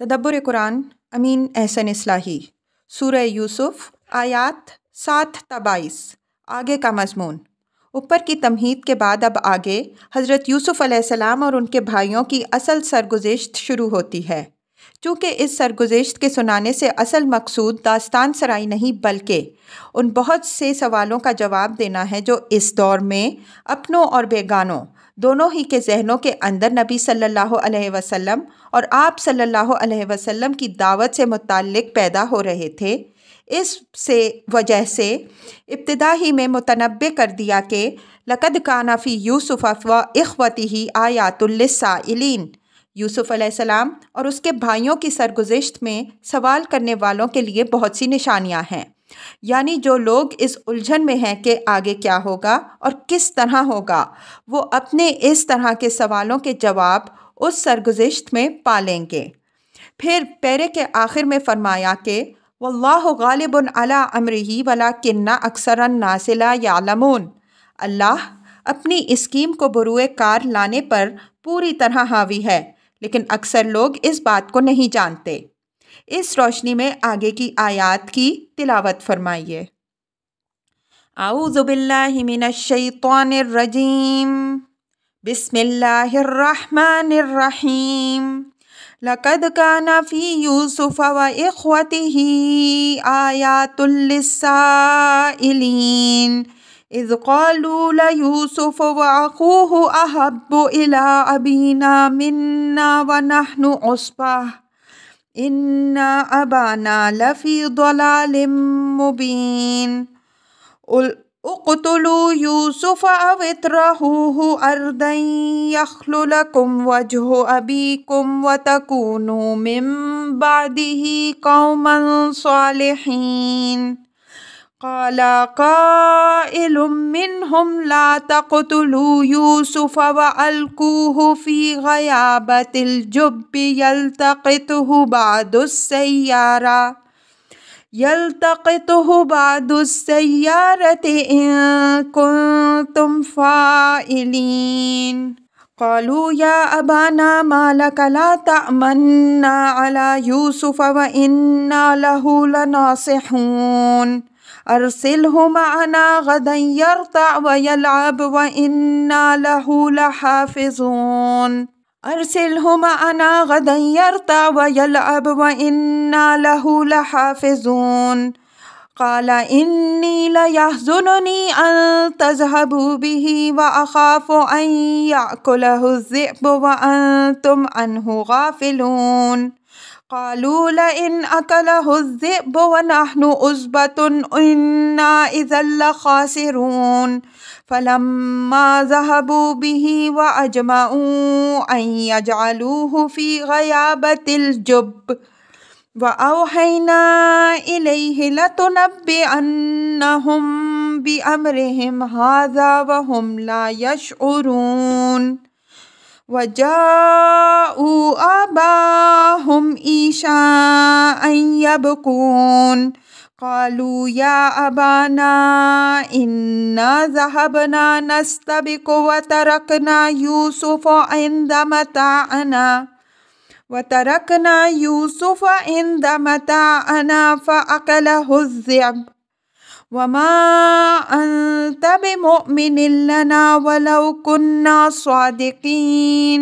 تدبر قرآن امین احسن اصلاحی سورہ یوسف آیات 7 تا 22 آگے کا مضمون۔ اوپر کی تمہید کے بعد اب آگے حضرت یوسف علیہ السلام اور ان کے بھائیوں کی اصل سرگزشت شروع ہوتی ہے۔ چونکہ اس سرگزشت کے سنانے سے اصل مقصود داستان سرائی نہیں بلکہ ان بہت سے سوالوں کا جواب دینا ہے جو اس دور میں اپنوں اور بیگانوں دونوں ہی کے ذہنوں کے اندر نبی صلی اللہ علیہ وسلم اور آپ صلی اللہ علیہ وسلم کی دعوت سے متعلق پیدا ہو رہے تھے۔ اس وجہ سے ابتدا ہی میں متنبع کر دیا کہ لقد کان فی یوسف و اخوتہ آیات للسائلین، یوسف علیہ السلام اور اس کے بھائیوں کی سرگزشت میں سوال کرنے والوں کے لیے بہت سی نشانیاں ہیں، یعنی جو لوگ اس الجھن میں ہیں کہ آگے کیا ہوگا اور کس طرح ہوگا، وہ اپنے اس طرح کے سوالوں کے جواب اس سرگزشت میں پا لیں گے۔ پھر پیرے کے آخر میں فرمایا کہ واللہ غالب علی امرہ ولکن اکثر الناس لا یعلمون، اللہ اپنی اسکیم کو بروئے کار لانے پر پوری طرح حاوی ہے لیکن اکثر لوگ اس بات کو نہیں جانتے۔ اس روشنی میں آگے کی آیات کی تلاوت فرمائیے۔ اعوذ باللہ من الشیطان الرجیم، بسم اللہ الرحمن الرحیم۔ لقد کان فی یوسف و اخوتہ آیات للسائلین اذ قالوا لیوسف واخوہ احب الی ابینا منا ونحن عصبہ ان ابانا لفی ضلال مبین اقتلوا یوسف او اطرحوہ ارضا یخل لکم وجہ ابیکم وتکونوا من بعدہ قوما صالحین۔ قال قائل منهم لا تقتلوا يوسف وألقوه في غيابة الجب يلتقطه بعض السيارة إن كنتم فاعلين۔ قالوا يا أبانا ما لك لا تأمنا على يوسف وإنا له لناصحون أرسله معنا غدا يرتع ويلعب وإنا له لحافظون أرسله معنا غدا يرتع ويلعب وإنا له لحافظون قال إني ليحزنني أن تذهبوا به وأخاف أن يأكله الذئب وأنتم عنه غافلون قالوا لئن أكله الذئب ونحن عصبة إنا إذا لخاسرون فلما ذهبوا به وأجمعوا أن يجعلوه في غيابة الجب وأوحينا إليه لتنبئنهم بأمرهم هذا وهم لا يشعرون وجاءوا آباهم عشاء يبكون قالوا يا أبانا إنا ذهبنا نستبق وتركنا يوسف عند متاعنا فأكله الذئب وما أنت بمؤمن لنا ولو كنا صادقين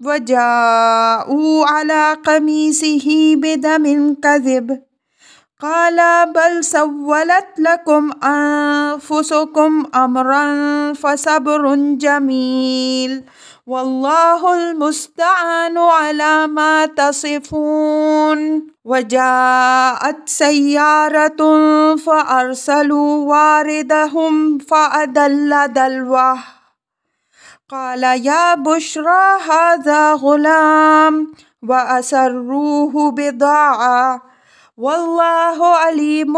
وجاءوا على قميصه بدم كذب قال بل سولت لكم أنفسكم أمرا فصبر جميل والله المستعان على ما تصفون وجاءت سيارة فأرسلوا واردهم فأدل دلوه قال يا بشرى هذا غلام وأسروه بضاعة والله عليم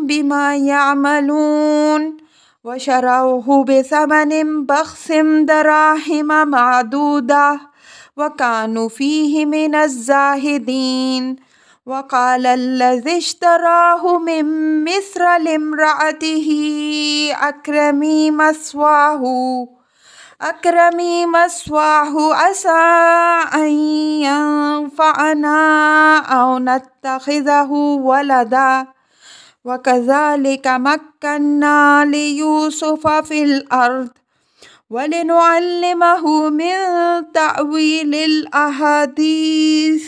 بما يعملون وشروه بثمن بخس دراهم معدودة وكانوا فيه من الزاهدين وقال الذي اشتراه من مصر لامرأته أكرمي مثواه أكرمي مثواه عسى أن ينفعنا أو نتخذه ولدا وكذلك مكنا ليوسف في الأرض ولنعلمه من تأويل الأحاديث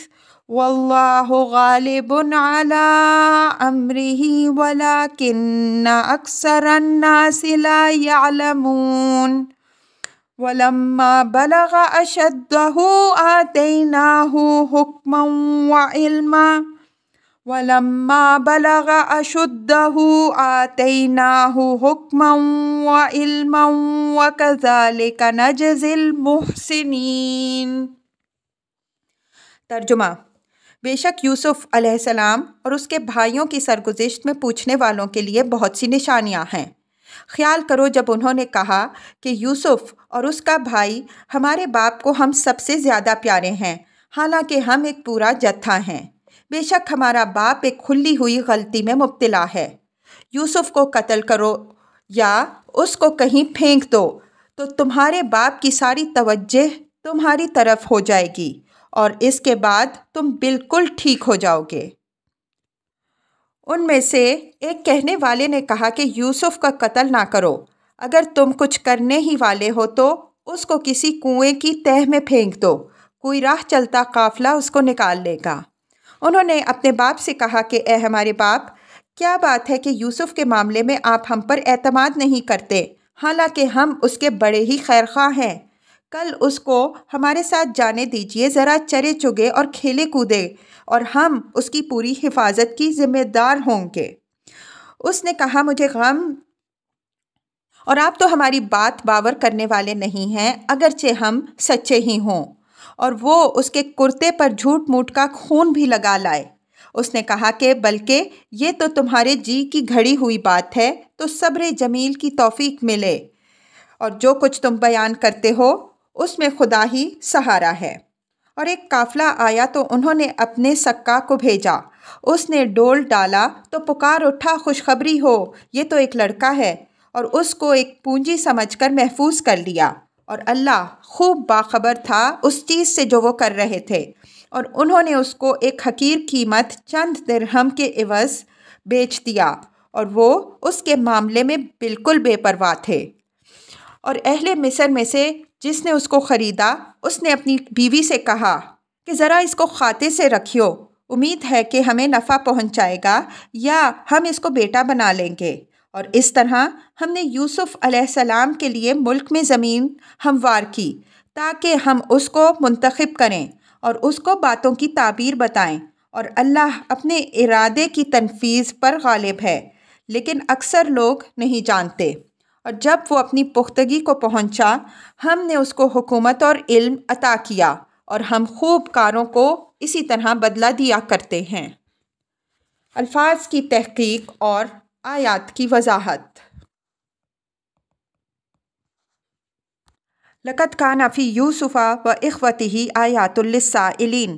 والله غالب على أمره ولكن أكثر الناس لا يعلمون ولما بلغ أشده آتيناه حكما وعلما وكذلك نجزي المحسنين۔ ترجمہ: بے شک یوسف علیہ السلام اور اس کے بھائیوں کی سرگزشت میں پوچھنے والوں کے لیے بہت سی نشانیاں ہیں۔ خیال کرو جب انہوں نے کہا کہ یوسف اور اس کا بھائی ہمارے باپ کو ہم سب سے زیادہ پیارے ہیں، حالانکہ ہم ایک پورا جتھا ہیں۔ بے شک ہمارا باپ ایک کھلی ہوئی غلطی میں مبتلا ہے۔ یوسف کو قتل کرو یا اس کو کہیں پھینک دو تو تمہارے باپ کی ساری توجہ تمہاری طرف ہو جائے گی اور اس کے بعد تم بالکل ٹھیک ہو جاؤ گے۔ ان میں سے ایک کہنے والے نے کہا کہ یوسف کا قتل نہ کرو، اگر تم کچھ کرنے ہی والے ہو تو اس کو کسی کنویں کی تہہ میں پھینک دو، کوئی راہ چلتا قافلہ اس کو نکال لے گا۔ انہوں نے اپنے باپ سے کہا کہ اے ہمارے باپ، کیا بات ہے کہ یوسف کے معاملے میں آپ ہم پر اعتماد نہیں کرتے، حالانکہ ہم اس کے بڑے ہی خیرخواہ ہیں۔ کل اس کو ہمارے ساتھ جانے دیجیے، ذرا چرے چگے اور کھیلے کودے اور ہم اس کی پوری حفاظت کی ذمہ دار ہوں گے۔ اس نے کہا مجھے غم اور آپ تو ہماری بات باور کرنے والے نہیں ہیں، اگرچہ ہم سچے ہی ہوں۔ اور وہ اس کے کرتے پر جھوٹ موٹ کا خون بھی لگا لائے۔ اس نے کہا کہ بلکہ یہ تو تمہارے جی کی گھڑی ہوئی بات ہے، تو صبر جمیل کی توفیق ملے، اور جو کچھ تم بیان کرتے ہو اس میں خدا ہی سہارا ہے۔ اور ایک قافلہ آیا تو انہوں نے اپنے سکا کو بھیجا، اس نے ڈول ڈالا تو پکار اٹھا خوشخبری ہو، یہ تو ایک لڑکا ہے، اور اس کو ایک پونجی سمجھ کر محفوظ کر لیا۔ اور اللہ خوب باخبر تھا اس چیز سے جو وہ کر رہے تھے، اور انہوں نے اس کو ایک حقیر قیمت چند درہم کے عوض بیچ دیا، اور وہ اس کے معاملے میں بالکل بے پرواہ تھے۔ اور اہل مصر میں سے جس نے اس کو خریدا، اس نے اپنی بیوی سے کہا کہ ذرا اس کو کھاتے سے رکھیو، امید ہے کہ ہمیں نفع پہنچائے گا یا ہم اس کو بیٹا بنا لیں گے۔ اور اس طرح ہم نے یوسف علیہ السلام کے لیے ملک میں زمین ہموار کی تاکہ ہم اس کو منتخب کریں اور اس کو باتوں کی تعبیر بتائیں، اور اللہ اپنے ارادے کی تنفیذ پر غالب ہے، لیکن اکثر لوگ نہیں جانتے۔ اور جب وہ اپنی پختگی کو پہنچا، ہم نے اس کو حکومت اور علم عطا کیا، اور ہم خوب کاروں کو اسی طرح بدلہ دیا کرتے ہیں۔ الفاظ کی تحقیق اور آیات کی وضاحت۔ لقد کان فی یوسف و اخوتہ آیات للسائلین۔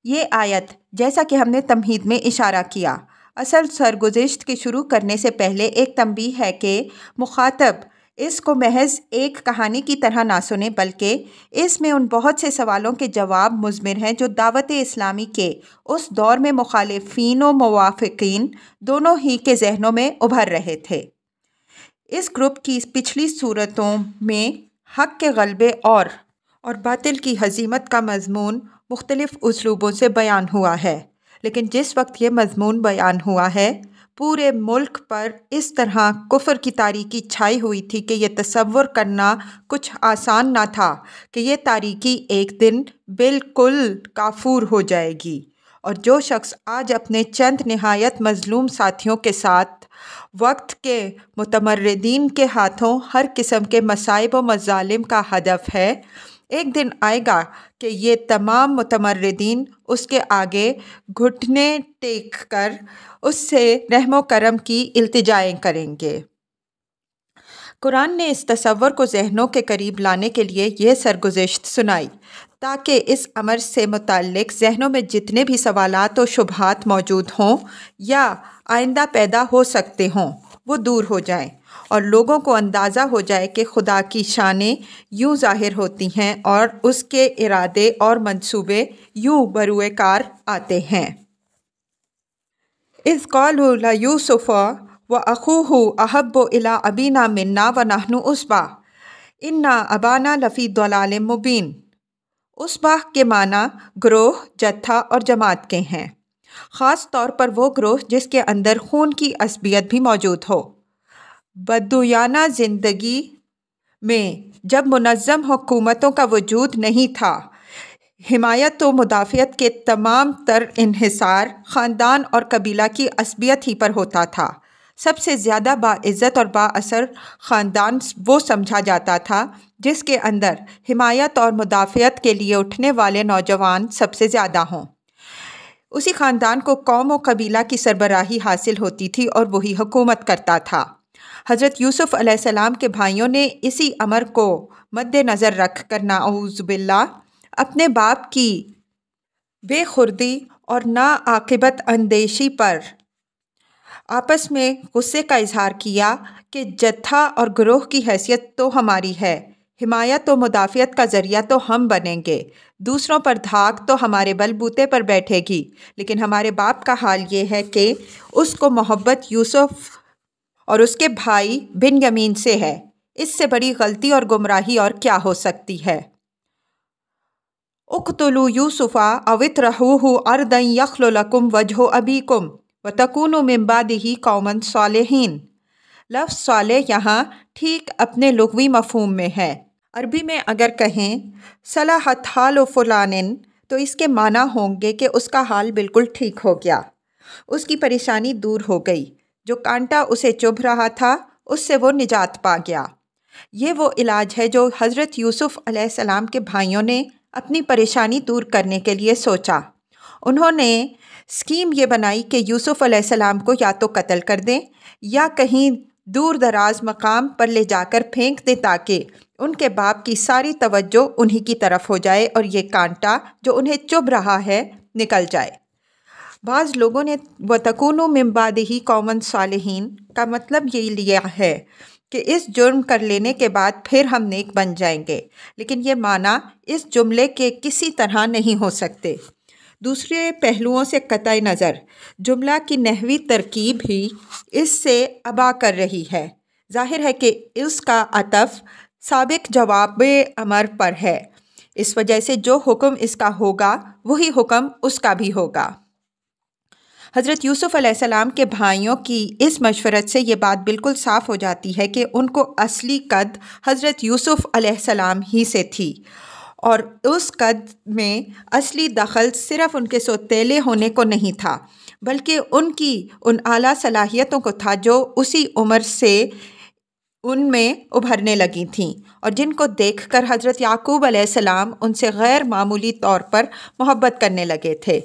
یہ آیت، جیسا کہ ہم نے تمہید میں اشارہ کیا، اصل سرگزشت کے شروع کرنے سے پہلے ایک تنبیہ ہے کہ مخاطب اس کو محض ایک کہانی کی طرح نہ سنے، بلکہ اس میں ان بہت سے سوالوں کے جواب مضمر ہیں جو دعوت اسلامی کے اس دور میں مخالفین و موافقین دونوں ہی کے ذہنوں میں ابھر رہے تھے۔ اس گروپ کی پچھلی صورتوں میں حق کے غلبے اور باطل کی ہزیمت کا مضمون مختلف اسلوبوں سے بیان ہوا ہے، لیکن جس وقت یہ مضمون بیان ہوا ہے، پورے ملک پر اس طرح کفر کی تاریکی چھائی ہوئی تھی کہ یہ تصور کرنا کچھ آسان نہ تھا کہ یہ تاریکی ایک دن بالکل کافور ہو جائے گی، اور جو شخص آج اپنے چند نہایت مظلوم ساتھیوں کے ساتھ وقت کے متمردین کے ہاتھوں ہر قسم کے مصائب و مظالم کا ہدف ہے، ایک دن آئے گا کہ یہ تمام متمردین اس کے آگے گھٹنے ٹیک کر اس سے رحم و کرم کی التجائیں کریں گے۔ قرآن نے اس تصور کو ذہنوں کے قریب لانے کے لیے یہ سرگزشت سنائی تاکہ اس امر سے متعلق ذہنوں میں جتنے بھی سوالات و شبہات موجود ہوں یا آئندہ پیدا ہو سکتے ہوں وہ دور ہو جائیں، اور لوگوں کو اندازہ ہو جائے کہ خدا کی شانیں یوں ظاہر ہوتی ہیں اور اس کے ارادے اور منصوبے یوں بروئے کار آتے ہیں۔ اذ قالوا لیوسف واخوہ احب الی ابینا منا ونحن عصبہ انا ابانا لفی ضلال مبین۔ عصبہ کے معنی گروہ، جتھا اور جماعت کے ہیں، خاص طور پر وہ گروہ جس کے اندر خون کی عصبیت بھی موجود ہو۔ بدویانہ زندگی میں جب منظم حکومتوں کا وجود نہیں تھا، حمایت و مدافعت کے تمام تر انحصار خاندان اور قبیلہ کی عصبیت ہی پر ہوتا تھا۔ سب سے زیادہ باعزت اور بااثر خاندان وہ سمجھا جاتا تھا جس کے اندر حمایت اور مدافعت کے لیے اٹھنے والے نوجوان سب سے زیادہ ہوں۔ اسی خاندان کو قوم و قبیلہ کی سربراہی حاصل ہوتی تھی اور وہی حکومت کرتا تھا۔ حضرت یوسف علیہ السلام کے بھائیوں نے اسی امر کو مد نظر رکھ کر نعوذ باللہ اپنے باپ کی بے خردی اور ناعاقبت اندیشی پر آپس میں غصے کا اظہار کیا کہ جتھا اور گروہ کی حیثیت تو ہماری ہے، حمایت و مدافعت کا ذریعہ تو ہم بنیں گے، دوسروں پر دھاک تو ہمارے بل بوتے پر بیٹھے گی، لیکن ہمارے باپ کا حال یہ ہے کہ اس کو محبت یوسف اور اس کے بھائی بنیامین سے ہے، اس سے بڑی غلطی اور گمراہی اور کیا ہو سکتی ہے؟ اقتلوا یوسف او اطرحوہ ارضا یخل لکم وجہ ابیکم وتکونوا من بعدہ قوما صالحین۔ لفظ صالح یہاں ٹھیک اپنے لغوی مفہوم میں ہے۔ عربی میں اگر کہیں صلحت حال فلان تو اس کے معنی ہوں گے کہ اس کا حال بالکل ٹھیک ہو گیا، اس کی پریشانی دور ہو گئی، جو کانٹا اسے چبھ رہا تھا اس سے وہ نجات پا گیا۔ یہ وہ علاج ہے جو حضرت یوسف علیہ السلام کے بھائیوں نے اپنی پریشانی دور کرنے کے لیے سوچا۔ انہوں نے اسکیم یہ بنائی کہ یوسف علیہ السلام کو یا تو قتل کر دیں یا کہیں دور دراز مقام پر لے جا کر پھینک دیں تاکہ ان کے باپ کی ساری توجہ انہی کی طرف ہو جائے اور یہ کانٹا جو انہیں چبھ رہا ہے نکل جائے۔ بعض لوگوں نے وَتَكُونُوا مِن بَعْدِهِ قَوْمًا صَالِحِينَ کا مطلب یہ لیا ہے کہ اس جرم کر لینے کے بعد پھر ہم نیک بن جائیں گے، لیکن یہ معنی اس جملے کے کسی طرح نہیں ہو سکتے۔ دوسرے پہلوؤں سے قطع نظر جملہ کی نحوی ترکیب ہی اس سے ابا کر رہی ہے۔ ظاہر ہے کہ اس کا عطف سابق جواب امر پر ہے، اس وجہ سے جو حکم اس کا ہوگا وہی حکم اس کا بھی ہوگا۔ حضرت یوسف علیہ السلام کے بھائیوں کی اس مشورت سے یہ بات بالکل صاف ہو جاتی ہے کہ ان کو اصلی قد حضرت یوسف علیہ السلام ہی سے تھی، اور اس قد میں اصلی دخل صرف ان کے سوتیلے ہونے کو نہیں تھا بلکہ ان کی ان اعلیٰ صلاحیتوں کو تھا جو اسی عمر سے ان میں ابھرنے لگی تھیں اور جن کو دیکھ کر حضرت یعقوب علیہ السلام ان سے غیر معمولی طور پر محبت کرنے لگے تھے۔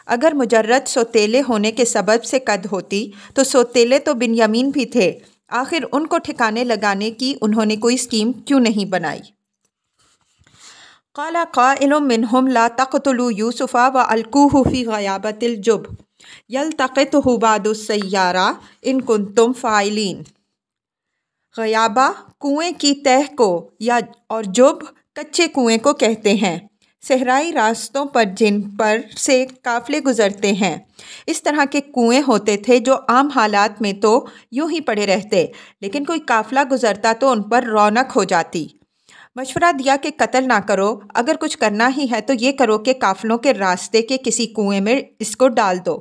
اگر مجرد سوتیلے ہونے کے سبب سے قد ہوتی تو سوتیلے تو بنیامین بھی تھے، آخر ان کو ٹھکانے لگانے کی انہوں نے کوئی اسکیم کیوں نہیں بنائی؟ قال قائل منہم لا تقتلوا یوسف والقوہ فی غیابۃ الجب یلتقطہ بعض السیارہ ان کنتم فاعلین۔ غیابہ کنویں کی تہ کو اور جب کچے کنویں کو کہتے ہیں، صحرائی راستوں پر جن پر سے قافلے گزرتے ہیں۔ اس طرح کے کنویں ہوتے تھے جو عام حالات میں تو یوں ہی پڑے رہتے، لیکن کوئی قافلہ گزرتا تو ان پر رونق ہو جاتی۔ مشورہ دیا کہ قتل نہ کرو، اگر کچھ کرنا ہی ہے تو یہ کرو کہ قافلوں کے راستے کے کسی کنویں میں اس کو ڈال دو،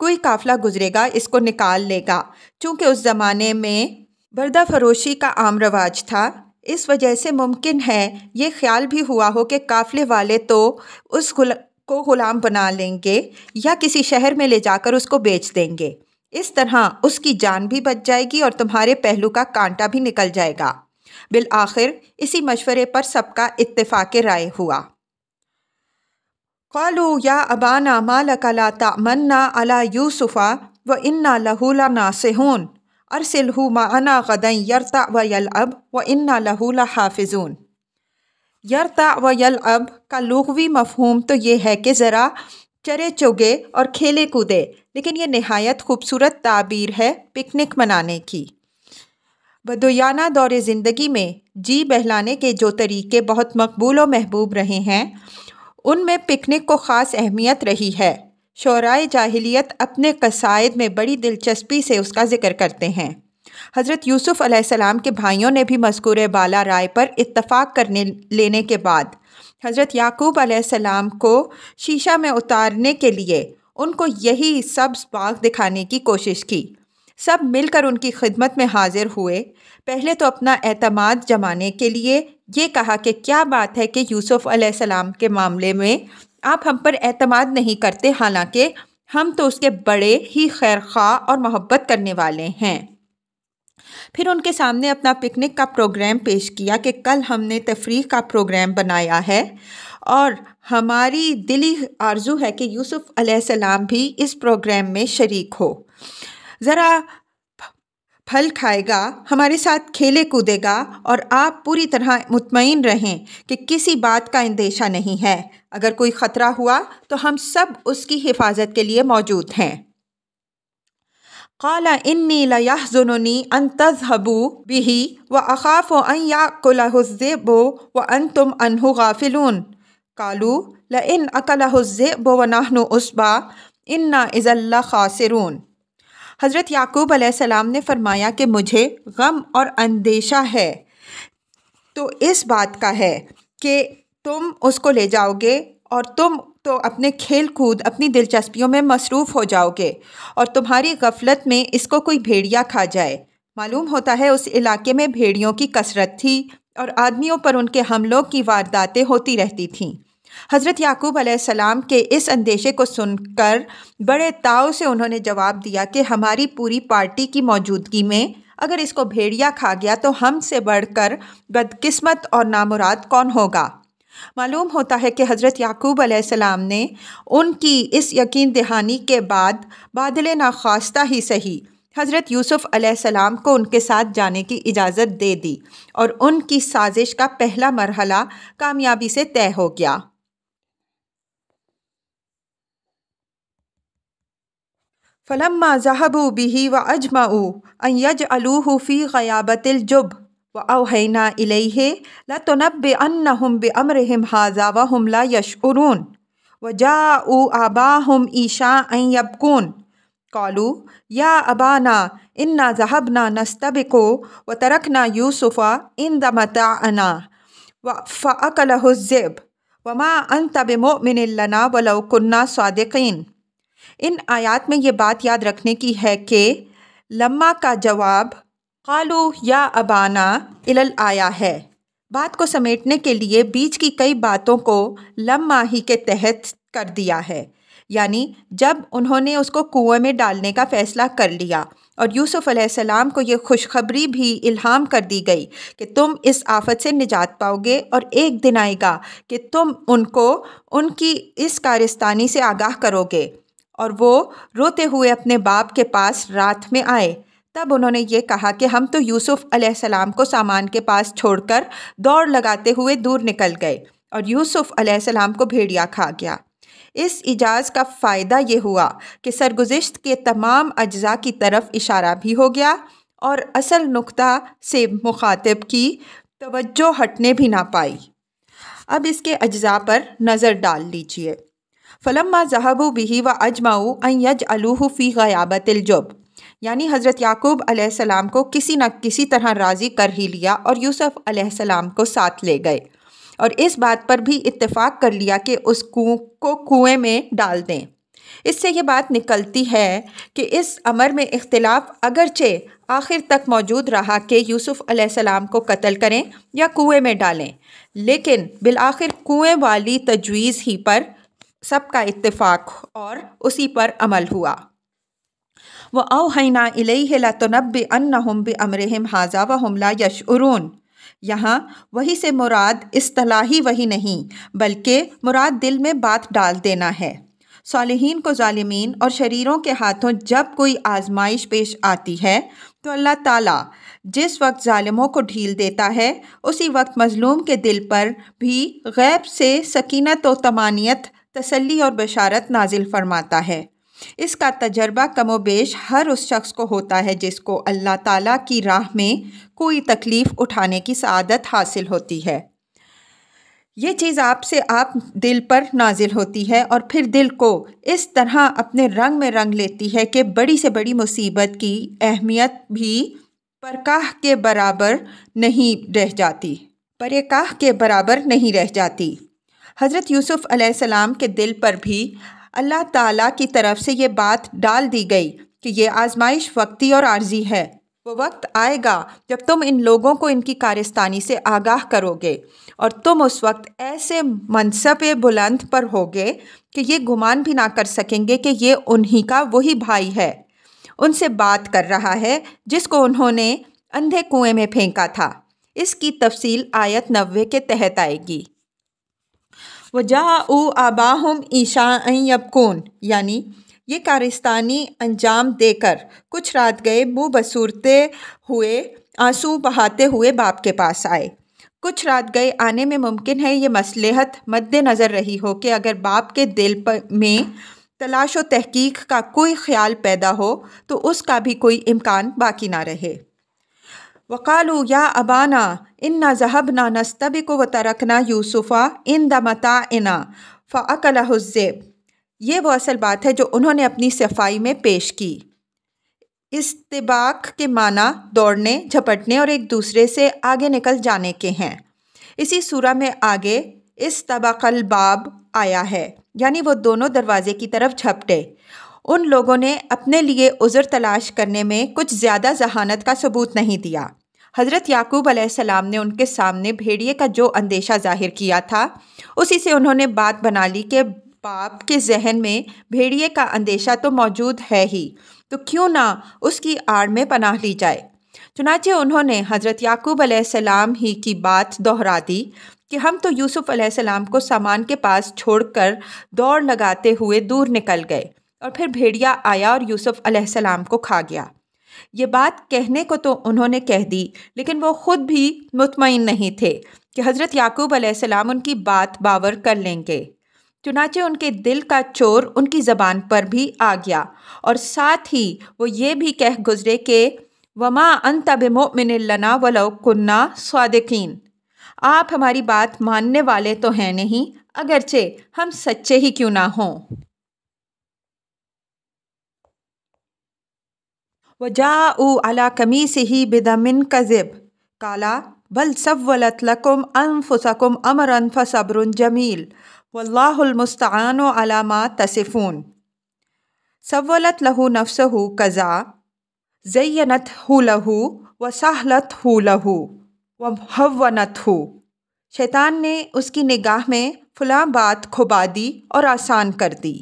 کوئی قافلہ گزرے گا اس کو نکال لے گا۔ چونکہ اس زمانے میں بردہ فروشی کا عام رواج تھا، اس وجہ سے ممکن ہے یہ خیال بھی ہوا ہو کہ قافلے والے تو اس کو غلام بنا لیں گے یا کسی شہر میں لے جا کر اس کو بیچ دیں گے، اس طرح اس کی جان بھی بچ جائے گی اور تمہارے پہلو کا کانٹا بھی نکل جائے گا۔ بالآخر اسی مشورے پر سب کا اتفاق رائے ہوا۔ قالوا یا ابانا ما لک لا تأمنا علی یوسف وإنا لہ لناصحون ارسلہ معنا غدا یرتع ویلعب وإنا لہ لحافظون۔ یرتع ویلعب کا لغوی مفہوم تو یہ ہے کہ ذرا چرے چگے اور کھیلے کودے، لیکن یہ نہایت خوبصورت تعبیر ہے پکنک منانے کی۔ بدویانہ دور زندگی میں جی بہلانے کے جو طریقے بہت مقبول و محبوب رہے ہیں ان میں پکنک کو خاص اہمیت رہی ہے۔ شعرائے جاہلیت اپنے قصائد میں بڑی دلچسپی سے اس کا ذکر کرتے ہیں۔ حضرت یوسف علیہ السلام کے بھائیوں نے بھی مذکور بالا رائے پر اتفاق لینے کے بعد حضرت یعقوب علیہ السلام کو شیشہ میں اتارنے کے لیے ان کو یہی سبز باغ دکھانے کی کوشش کی۔ سب مل کر ان کی خدمت میں حاضر ہوئے۔ پہلے تو اپنا اعتماد جمانے کے لیے یہ کہا کہ کیا بات ہے کہ یوسف علیہ السلام کے معاملے میں آپ ہم پر اعتماد نہیں کرتے، حالانکہ ہم تو اس کے بڑے ہی خیرخواہ اور محبت کرنے والے ہیں۔ پھر ان کے سامنے اپنا پکنک کا پروگرام پیش کیا کہ کل ہم نے تفریح کا پروگرام بنایا ہے اور ہماری دلی آرزو ہے کہ یوسف علیہ السلام بھی اس پروگرام میں شریک ہو، ذرا پھل کھائے گا، ہمارے ساتھ کھیلے کودے گا، اور آپ پوری طرح مطمئن رہیں کہ کسی بات کا اندیشہ نہیں ہے۔ اگر کوئی خطرہ ہوا تو ہم سب اس کی حفاظت کے لیے موجود ہیں۔ قال انی لیحزننی ان تذهبوا به واخاف ان یاکلہ الذئب وانتم عنہ غافلون قالوا لئن اکلہ الذئب ونحن عصبہ انا اذا لخاسرون۔ حضرت یعقوب علیہ السلام نے فرمایا کہ مجھے غم اور اندیشہ ہے تو اس بات کا ہے کہ تم اس کو لے جاؤ گے اور تم تو اپنے کھیل کود، اپنی دلچسپیوں میں مصروف ہو جاؤ گے، اور تمہاری غفلت میں اس کو کوئی بھیڑیا کھا جائے۔ معلوم ہوتا ہے اس علاقے میں بھیڑیوں کی کثرت تھی اور آدمیوں پر ان کے حملوں کی وارداتیں ہوتی رہتی تھیں۔ حضرت یعقوب علیہ السلام کے اس اندیشے کو سن کر بڑے تاؤ سے انہوں نے جواب دیا کہ ہماری پوری پارٹی کی موجودگی میں اگر اس کو بھیڑیا کھا گیا تو ہم سے بڑھ کر بدقسمت اور نامراد کون ہوگا۔ معلوم ہوتا ہے کہ حضرت یعقوب علیہ السلام نے ان کی اس یقین دہانی کے بعد بادل ناخواستہ ہی صحیح حضرت یوسف علیہ السلام کو ان کے ساتھ جانے کی اجازت دے دی اور ان کی سازش کا پہلا مرحلہ کامیابی سے طے ہو گیا۔ فلما ذهبوا به وأجمعوا أن يجعلوه في غيابة الجب وأوحينا إليه لتنبئنهم بأمرهم هذا وهم لا يشعرون وجاءوا آباهم عشاء يبكون قالوا يا أبانا إنا ذهبنا نستبق وتركنا يوسف عند متاعنا فأكله الذئب وما أنت بمؤمن لنا ولو كنا صادقين۔ ان آیات میں یہ بات یاد رکھنے کی ہے کہ لما کا جواب قالو یا ابانا الل آیا ہے۔ بات کو سمیٹنے کے لیے بیچ کی کئی باتوں کو لما ہی کے تحت کر دیا ہے، یعنی جب انہوں نے اس کو کنویں میں ڈالنے کا فیصلہ کر لیا اور یوسف علیہ السلام کو یہ خوشخبری بھی الہام کر دی گئی کہ تم اس آفت سے نجات پاؤ گے اور ایک دن آئے گا کہ تم ان کو ان کی اس کارستانی سے آگاہ کرو گے، اور وہ روتے ہوئے اپنے باپ کے پاس رات میں آئے۔ تب انہوں نے یہ کہا کہ ہم تو یوسف علیہ السلام کو سامان کے پاس چھوڑ کر دوڑ لگاتے ہوئے دور نکل گئے اور یوسف علیہ السلام کو بھیڑیا کھا گیا۔ اس اجاز کا فائدہ یہ ہوا کہ سرگزشت کے تمام اجزاء کی طرف اشارہ بھی ہو گیا اور اصل نقطہ سے مخاطب کی توجہ ہٹنے بھی نہ پائی۔ اب اس کے اجزاء پر نظر ڈال لیجئے۔ فلما ذهبوا به واجمعوا ان يجعلوه في غيابة الجب، یعنی حضرت یعقوب علیہ السلام کو کسی نہ کسی طرح راضی کر ہی لیا اور یوسف علیہ السلام کو ساتھ لے گئے اور اس بات پر بھی اتفاق کر لیا کہ اس کو کنویں میں ڈال دیں۔ اس سے یہ بات نکلتی ہے کہ اس امر میں اختلاف اگرچہ آخر تک موجود رہا کہ یوسف علیہ السلام کو قتل کریں یا کنویں میں ڈالیں، لیکن بالآخر کنویں والی تجویز ہی پر سب کا اتفاق اور اسی پر عمل ہوا۔ وَأَوْحَيْنَا إِلَيْهِ لَتُنَبِّئَنَّهُمْ بِأَمْرِهِمْ هَذَا وَهُمْ لَا يَشْعُرُونَ۔ یہاں وہی سے مراد اصطلاحی وہی نہیں بلکہ مراد دل میں بات ڈال دینا ہے۔ صالحین کو ظالمین اور شریروں کے ہاتھوں جب کوئی آزمائش پیش آتی ہے تو اللہ تعالیٰ جس وقت ظالموں کو ڈھیل دیتا ہے اسی وقت مظلوم کے دل پر بھی غیب سے سکینت و طمانینت، تسلی اور بشارت نازل فرماتا ہے۔ اس کا تجربہ کم و بیش ہر اس شخص کو ہوتا ہے جس کو اللہ تعالیٰ کی راہ میں کوئی تکلیف اٹھانے کی سعادت حاصل ہوتی ہے۔ یہ چیز آپ سے آپ دل پر نازل ہوتی ہے اور پھر دل کو اس طرح اپنے رنگ میں رنگ لیتی ہے کہ بڑی سے بڑی مصیبت کی اہمیت بھی پرکاہ کے برابر نہیں رہ جاتی۔ حضرت یوسف علیہ السلام کے دل پر بھی اللہ تعالیٰ کی طرف سے یہ بات ڈال دی گئی کہ یہ آزمائش وقتی اور عارضی ہے۔ وہ وقت آئے گا جب تم ان لوگوں کو ان کی کارستانی سے آگاہ کرو گے اور تم اس وقت ایسے منصب بلند پر ہوگے کہ یہ گمان بھی نہ کر سکیں گے کہ یہ انہی کا وہی بھائی ہے۔ ان سے بات کر رہا ہے جس کو انہوں نے اندھے کنویں میں پھینکا تھا۔ اس کی تفصیل آیت 90 کے تحت آئے گی۔ وَجَاءُوا آبَاهُمْ عِشَاءً يَبْكُونَ، یعنی یہ کارستانی انجام دے کر کچھ رات گئے منہ بسورتے ہوئے آنسو بہاتے ہوئے باپ کے پاس آئے۔ کچھ رات گئے آنے میں ممکن ہے یہ مصلحت مد نظر رہی ہو کہ اگر باپ کے دل میں تلاش و تحقیق کا کوئی خیال پیدا ہو تو اس کا بھی کوئی امکان باقی نہ رہے۔ وَقَالُوا يَا أَبَانَا إِنَّا ذَهَبْنَا نَسْتَبِقُ وَتَرَكْنَا يُوسُفَ عِنْدَ مَتَاعِنَا فَأَكَلَهُ الذِّئْبُ۔ یہ وہ اصل بات ہے جو انہوں نے اپنی صفائی میں پیش کی۔ استباق کے معنی دوڑنے، جھپٹنے اور ایک دوسرے سے آگے نکل جانے کے ہیں۔ اسی سورہ میں آگے استبق الباب آیا ہے، یعنی وہ دونوں دروازے کی طرف جھپٹے۔ ان لوگوں نے اپنے لیے عذر تلاش کرنے میں کچھ زیادہ ذہانت کا ثبوت نہیں دیا۔ حضرت یعقوب علیہ السلام نے ان کے سامنے بھیڑیے کا جو اندیشہ ظاہر کیا تھا اسی سے انہوں نے بات بنا لی کہ باپ کے ذہن میں بھیڑیے کا اندیشہ تو موجود ہے ہی، تو کیوں نہ اس کی آڑ میں پناہ لی جائے۔ چنانچہ انہوں نے حضرت یعقوب علیہ السلام ہی کی بات دہرا دی کہ ہم تو یوسف علیہ السلام کو سامان کے پاس چھوڑ کر دوڑ لگاتے ہوئے دور نکل گئے اور پھر بھیڑیا آیا اور یوسف علیہ السلام کو کھا گیا۔ یہ بات کہنے کو تو انہوں نے کہہ دی، لیکن وہ خود بھی مطمئن نہیں تھے کہ حضرت یعقوب علیہ السلام ان کی بات باور کر لیں گے۔ چنانچہ ان کے دل کا چور ان کی زبان پر بھی آ گیا اور ساتھ ہی وہ یہ بھی کہہ گزرے کہ وَمَا أَنْتَ بِمُؤْمِنٍ لَنَا وَلَوْ كُنَّا صَادِقِينَ، آپ ہماری بات ماننے والے تو ہیں نہیں اگرچہ ہم سچے ہی کیوں نہ ہوں۔ وَجَاءُوا عَلَىٰ قَمِيصِهِ بِدَمٍ كَذِبٍ قَالَ بَلْ سَوَّلَتْ لَكُمْ أَنفُسُكُمْ أَمْرًا فَصَبْرٌ جَمِيلٌ وَاللَّهُ الْمُسْتَعَانُ عَلَىٰ مَا تَصِفُونَ۔ سَوَّلَتْ لَهُ نَفْسُهُ كَذَا زَيَّنَتْهُ لَهُ وَسَهَّلَتْهُ لَهُ وَهَوَّنَتْهُ۔ شیطان نے اس کی نگاہ میں فلاں بات کھبا دی اور آسان کر دی۔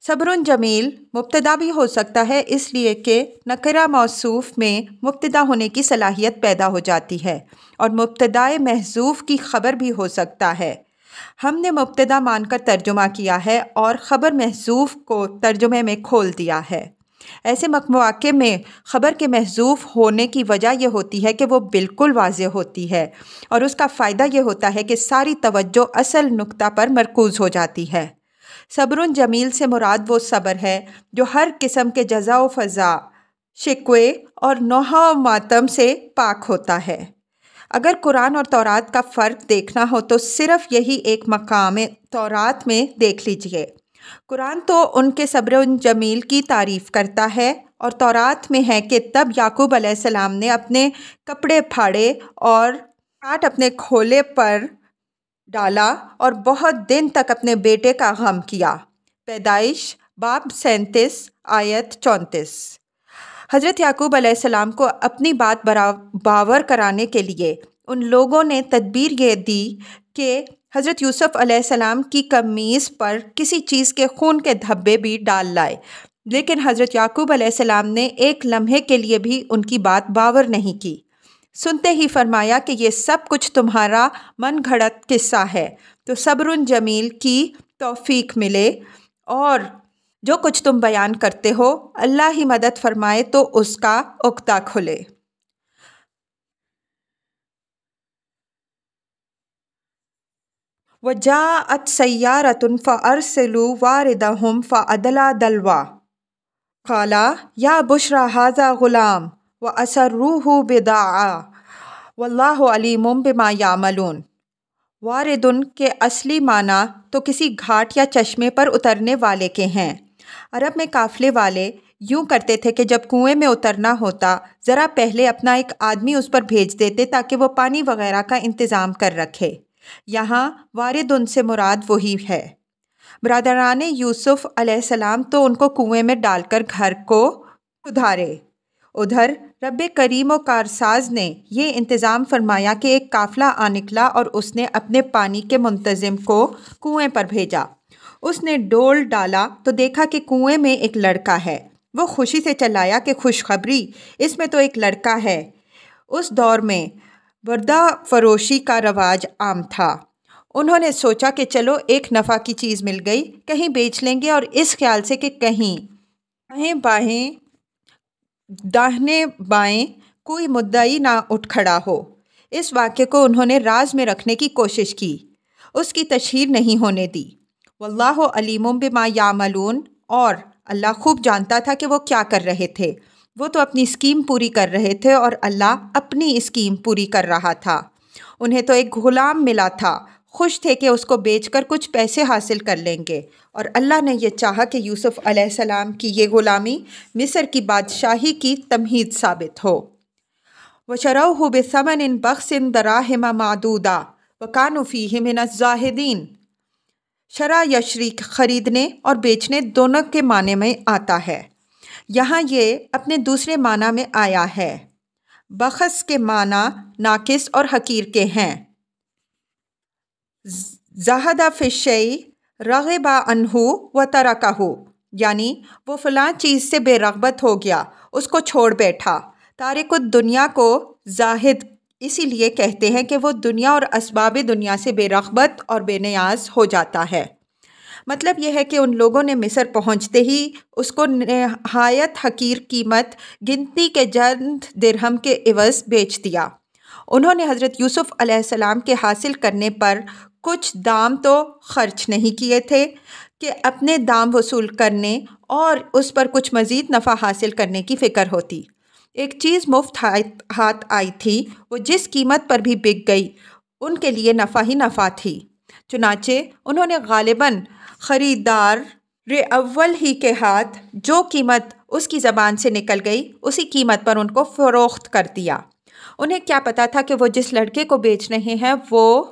صبر جمیل مبتدا بھی ہو سکتا ہے اس لیے کہ نکرہ موصوف میں مبتدا ہونے کی صلاحیت پیدا ہو جاتی ہے، اور مبتدائے محذوف کی خبر بھی ہو سکتا ہے۔ ہم نے مبتدا مان کر ترجمہ کیا ہے اور خبر محذوف کو ترجمے میں کھول دیا ہے۔ ایسے مواقع میں خبر کے محذوف ہونے کی وجہ یہ ہوتی ہے کہ وہ بالکل واضح ہوتی ہے اور اس کا فائدہ یہ ہوتا ہے کہ ساری توجہ اصل نقطہ پر مرکوز ہو جاتی ہے۔ صبر جمیل سے مراد وہ صبر ہے جو ہر قسم کے جزا و فضا، شکوے اور نوحہ و ماتم سے پاک ہوتا ہے۔ اگر قرآن اور تورات کا فرق دیکھنا ہو تو صرف یہی ایک مقام تورات میں دیکھ لیجئے۔ قرآن تو ان کے صبر جمیل کی تعریف کرتا ہے، اور تورات میں ہے کہ تب یعقوب علیہ السلام نے اپنے کپڑے پھاڑے اور کاٹ اپنے کھولے پر ڈالا اور بہت دن تک اپنے بیٹے کا غم کیا۔ پیدائش باب 37 آیت 34۔ حضرت یعقوب علیہ السلام کو اپنی بات باور کرانے کے لیے ان لوگوں نے تدبیر یہ دی کہ حضرت یوسف علیہ السلام کی قمیص پر کسی چیز کے خون کے دھبے بھی ڈال لائے، لیکن حضرت یعقوب علیہ السلام نے ایک لمحے کے لیے بھی ان کی بات باور نہیں کی۔ سنتے ہی فرمایا کہ یہ سب کچھ تمہارا من گھڑت قصہ ہے، تو صبر جمیل کی توفیق ملے، اور جو کچھ تم بیان کرتے ہو اللہ ہی مدد فرمائے تو اس کا عقدہ کھلے۔ وجاءت سیارۃ فارسلوا واردہم فادلی دلوا قال یا بشری ھذا غلام واسروہ بضاعۃ واللہ علیم بما یعملون۔ واردن کے اصلی معنی تو کسی گھاٹ یا چشمے پر اترنے والے کے ہیں۔ عرب میں قافلے والے یوں کرتے تھے کہ جب کنویں میں اترنا ہوتا ذرا پہلے اپنا ایک آدمی اس پر بھیج دیتے تاکہ وہ پانی وغیرہ کا انتظام کر رکھے۔ یہاں وارد ان سے مراد وہی ہے۔ برادران یوسف علیہ السلام تو ان کو کنویں میں ڈال کر گھر کو سدھارے۔ ادھر رب کریم و کارساز نے یہ انتظام فرمایا کہ ایک قافلہ آ نکلا اور اس نے اپنے پانی کے منتظم کو کنویں پر بھیجا۔ اس نے ڈول ڈالا تو دیکھا کہ کنویں میں ایک لڑکا ہے۔ وہ خوشی سے چلایا کہ خوشخبری، اس میں تو ایک لڑکا ہے۔ اس دور میں بردہ فروشی کا رواج عام تھا۔ انہوں نے سوچا کہ چلو ایک نفع کی چیز مل گئی، کہیں بیچ لیں گے، اور اس خیال سے کہ کہیں داہنے بائیں کوئی مدعی نہ اٹھ کھڑا ہو۔ اس واقعے کو انہوں نے راز میں رکھنے کی کوشش کی، اس کی تشہیر نہیں ہونے دی۔ واللہ علیم بما یعملون، اور اللہ خوب جانتا تھا کہ وہ کیا کر رہے تھے۔ وہ تو اپنی اسکیم پوری کر رہے تھے اور اللہ اپنی اسکیم پوری کر رہا تھا۔ انہیں تو ایک غلام ملا تھا، خوش تھے کہ اس کو بیچ کر کچھ پیسے حاصل کر لیں گے، اور اللہ نے یہ چاہا کہ یوسف علیہ السلام کی یہ غلامی مصر کی بادشاہی کی تمہید ثابت ہو۔ وَشَرَوْهُ بِثَمَنٍ بَخْسٍ دَرَاهِمَ مَعْدُودَةٍ وَكَانُوا فِيهِ مِنَ الزَّاهِدِينَ۔ شرا یشری خریدنے اور بیچنے دونوں کے معنی میں آتا ہے۔ یہاں یہ اپنے دوسرے معنی میں آیا ہے۔ بخس کے معنی ناقص اور حقیر کے ہیں۔ زہد فی الشیء رغب عنہ وترکہ، یعنی وہ فلاں چیز سے بے رغبت ہو گیا، اس کو چھوڑ بیٹھا۔ تارک الدنیا کو زاہد اسی لیے کہتے ہیں کہ وہ دنیا اور اسباب دنیا سے بے رغبت اور بے نیاز ہو جاتا ہے۔ مطلب یہ ہے کہ ان لوگوں نے مصر پہنچتے ہی اس کو نہایت حقیر قیمت، گنتی کے چند درہم کے عوض بیچ دیا۔ انہوں نے حضرت یوسف علیہ السلام کے حاصل کرنے پر کچھ دام تو خرچ نہیں کیے تھے کہ اپنے دام وصول کرنے اور اس پر کچھ مزید نفع حاصل کرنے کی فکر ہوتی۔ ایک چیز مفت ہاتھ آئی تھی، وہ جس قیمت پر بھی بک گئی ان کے لیے نفع ہی نفع تھی۔ چنانچہ انہوں نے غالباً خریدار اول ہی کے ہاتھ جو قیمت اس کی زبان سے نکل گئی اسی قیمت پر ان کو فروخت کر دیا۔ انہیں کیا پتا تھا کہ وہ جس لڑکے کو بیچ رہے ہیں وہ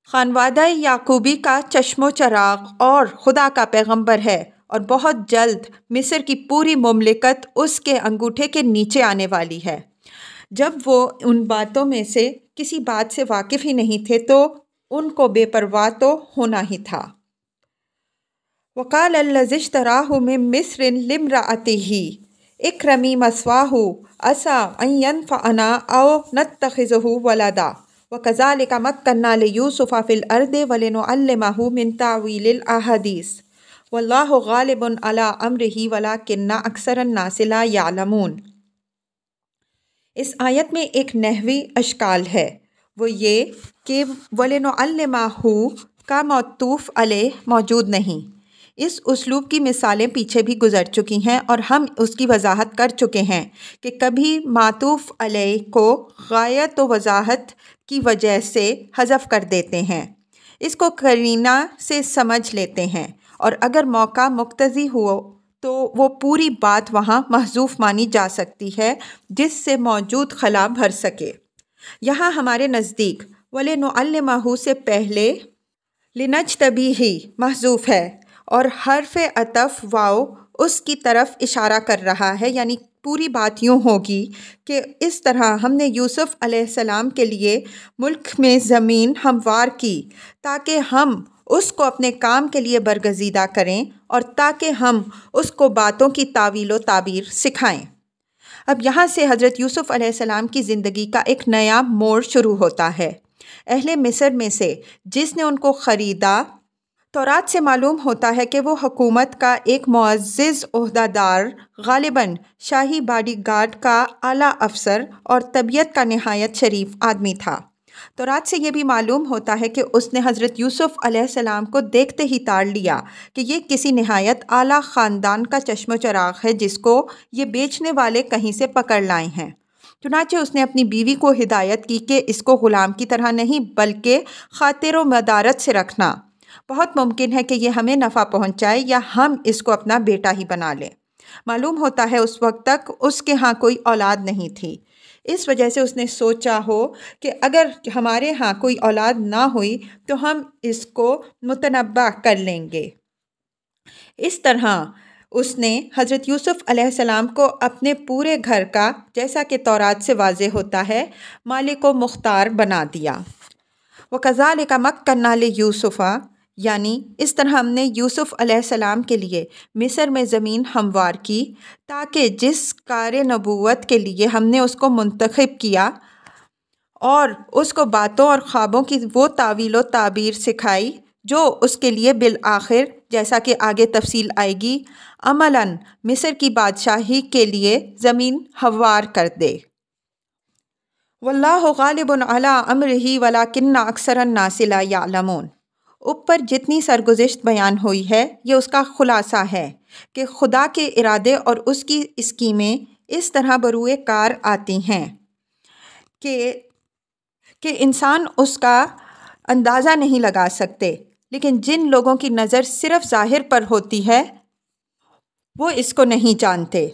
خانوادہ یعقوبی کا چشم و چراغ اور خدا کا پیغمبر ہے، اور بہت جلد مصر کی پوری مملکت اس کے انگوٹھے کے نیچے آنے والی ہے۔ جب وہ ان باتوں میں سے کسی بات سے واقف ہی نہیں تھے تو ان کو بے پرواہ تو ہونا ہی تھا۔ وقال الذی اشتراہ من مصر لامرأتہ اکرمی مثواہ عسیٰ ان ینفعنا او نتخذہ ولدا وکذالک مکننا لیوسف فی الارض ولنعلمہ من تأویل الاحادیث واللہ غالب علی امرہ ولکن اکثر الناس لا یعلمون۔ اس آیت میں ایک نحوی اشکال ہے، وہ یہ کہ وَلِنُعَلِّمَهُ کا معطوف علیہ موجود نہیں۔ اس اسلوب کی مثالیں پیچھے بھی گزر چکی ہیں اور ہم اس کی وضاحت کر چکے ہیں کہ کبھی معطوف علیہ کو غایت و وضاحت کی وجہ سے حذف کر دیتے ہیں، اس کو قرینہ سے سمجھ لیتے ہیں، اور اگر موقع مقتضی ہو تو وہ پوری بات وہاں محذوف مانی جا سکتی ہے جس سے موجود خلا بھر سکے۔ یہاں ہمارے نزدیک وَلِنُعَلِّمَهُ سے پہلے لِنَجْتَبِیہِ محذوف ہے اور حرف عطف واو اس کی طرف اشارہ کر رہا ہے، یعنی پوری بات یوں ہوگی کہ اس طرح ہم نے یوسف علیہ السلام کے لیے ملک میں زمین ہموار کی تاکہ ہم اس کو اپنے کام کے لیے برگزیدہ کریں اور تاکہ ہم اس کو باتوں کی تاویل و تعبیر سکھائیں۔ اب یہاں سے حضرت یوسف علیہ السلام کی زندگی کا ایک نیا موڑ شروع ہوتا ہے۔ اہل مصر میں سے جس نے ان کو خریدا، تورات سے معلوم ہوتا ہے کہ وہ حکومت کا ایک معزز عہدہ دار، غالباً شاہی باڈی گارڈ کا اعلیٰ افسر اور طبیعت کا نہایت شریف آدمی تھا۔ تورات سے یہ بھی معلوم ہوتا ہے کہ اس نے حضرت یوسف علیہ السلام کو دیکھتے ہی تاڑ لیا کہ یہ کسی نہایت اعلیٰ خاندان کا چشم و چراغ ہے جس کو یہ بیچنے والے کہیں سے پکڑ لائے ہیں۔ چنانچہ اس نے اپنی بیوی کو ہدایت کی کہ اس کو غلام کی طرح نہیں بلکہ خاطر و مدارت سے رکھنا۔ بہت ممکن ہے کہ یہ ہمیں نفع پہنچائے یا ہم اس کو اپنا بیٹا ہی بنا لیں۔ معلوم ہوتا ہے اس وقت تک اس کے ہاں کوئی اولاد نہیں تھی، اس وجہ سے اس نے سوچا ہو کہ اگر ہمارے ہاں کوئی اولاد نہ ہوئی تو ہم اس کو متنبع کر لیں گے۔ اس طرح اس نے حضرت یوسف علیہ السلام کو اپنے پورے گھر کا، جیسا کہ تورات سے واضح ہوتا ہے، مالک و مختار بنا دیا۔ وَكَذَلِكَ مَكَّنَّا لِيُوسُفَ، یعنی اس طرح ہم نے یوسف علیہ السلام کے لیے مصر میں زمین ہموار کی تاکہ جس کار نبوت کے لیے ہم نے اس کو منتخب کیا اور اس کو باتوں اور خوابوں کی وہ تعویل و تعبیر سکھائی جو اس کے لیے بالآخر، جیسا کہ آگے تفصیل آئے گی، عملاً مصر کی بادشاہی کے لیے زمین ہموار کر دے۔ وَاللَّهُ غَالِبٌ عَلَىٰ أَمْرِهِ وَلَٰكِنَّ أَكْثَرَ النَّاسِ لَا يَعْلَمُونَ۔ اوپر جتنی سرگزشت بیان ہوئی ہے یہ اس کا خلاصہ ہے کہ خدا کے ارادے اور اس کی اسکیمیں اس طرح بروئے کار آتی ہیں کہ انسان اس کا اندازہ نہیں لگا سکتے، لیکن جن لوگوں کی نظر صرف ظاہر پر ہوتی ہے وہ اس کو نہیں جانتے۔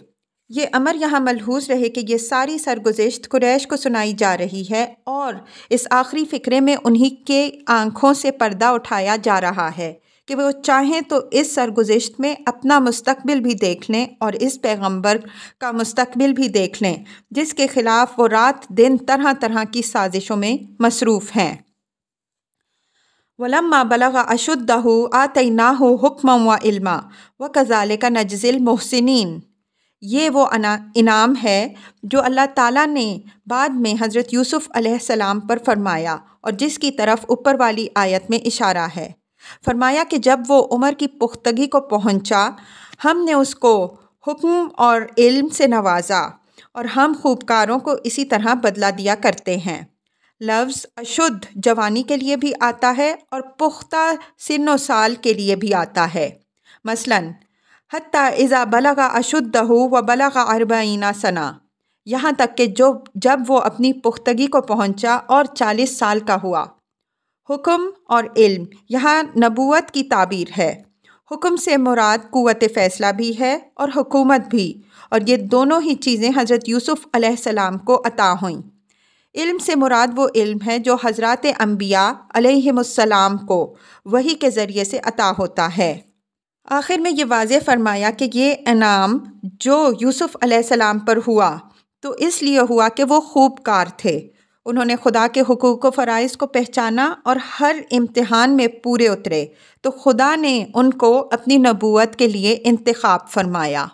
یہ امر یہاں ملحوظ رہے کہ یہ ساری سرگزشت قریش کو سنائی جا رہی ہے اور اس آخری فقرے میں انہی کے آنکھوں سے پردہ اٹھایا جا رہا ہے کہ وہ چاہیں تو اس سرگزشت میں اپنا مستقبل بھی دیکھ لیں اور اس پیغمبر کا مستقبل بھی دیکھ لیں جس کے خلاف وہ رات دن طرح طرح کی سازشوں میں مصروف ہیں۔ وَلَمَّا بَلَغَ أَشُدَّهُ آتَيْنَاهُ حُكْمًا وَعِلْمًا وَكَذَلِكَ نَجْزِي الْمُحْسِنِينَ۔ یہ وہ انعام ہے جو اللہ تعالیٰ نے بعد میں حضرت یوسف علیہ السلام پر فرمایا اور جس کی طرف اوپر والی آیت میں اشارہ ہے۔ فرمایا کہ جب وہ عمر کی پختگی کو پہنچا ہم نے اس کو حکم اور علم سے نوازا اور ہم خوبکاروں کو اسی طرح بدلہ دیا کرتے ہیں۔ لفظ اشد جوانی کے لیے بھی آتا ہے اور پختہ سن و سال کے لیے بھی آتا ہے۔ مثلاً حتیٰ اذا بلغ اشدہ وبلغ 40 سنہ، یہاں تک کہ جب وہ اپنی پختگی کو پہنچا اور 40 سال کا ہوا۔ حکم اور علم یہاں نبوت کی تعبیر ہے۔ حکم سے مراد قوت فیصلہ بھی ہے اور حکومت بھی، اور یہ دونوں ہی چیزیں حضرت یوسف علیہ السلام کو عطا ہوئیں۔ علم سے مراد وہ علم ہے جو حضرات انبیاء علیہم السلام کو وحی کے ذریعے سے عطا ہوتا ہے۔ آخر میں یہ واضح فرمایا کہ یہ انعام جو یوسف علیہ السلام پر ہوا تو اس لیے ہوا کہ وہ خوب کار تھے، انہوں نے خدا کے حقوق و فرائض کو پہچانا اور ہر امتحان میں پورے اترے، تو خدا نے ان کو اپنی نبوت کے لیے انتخاب فرمایا۔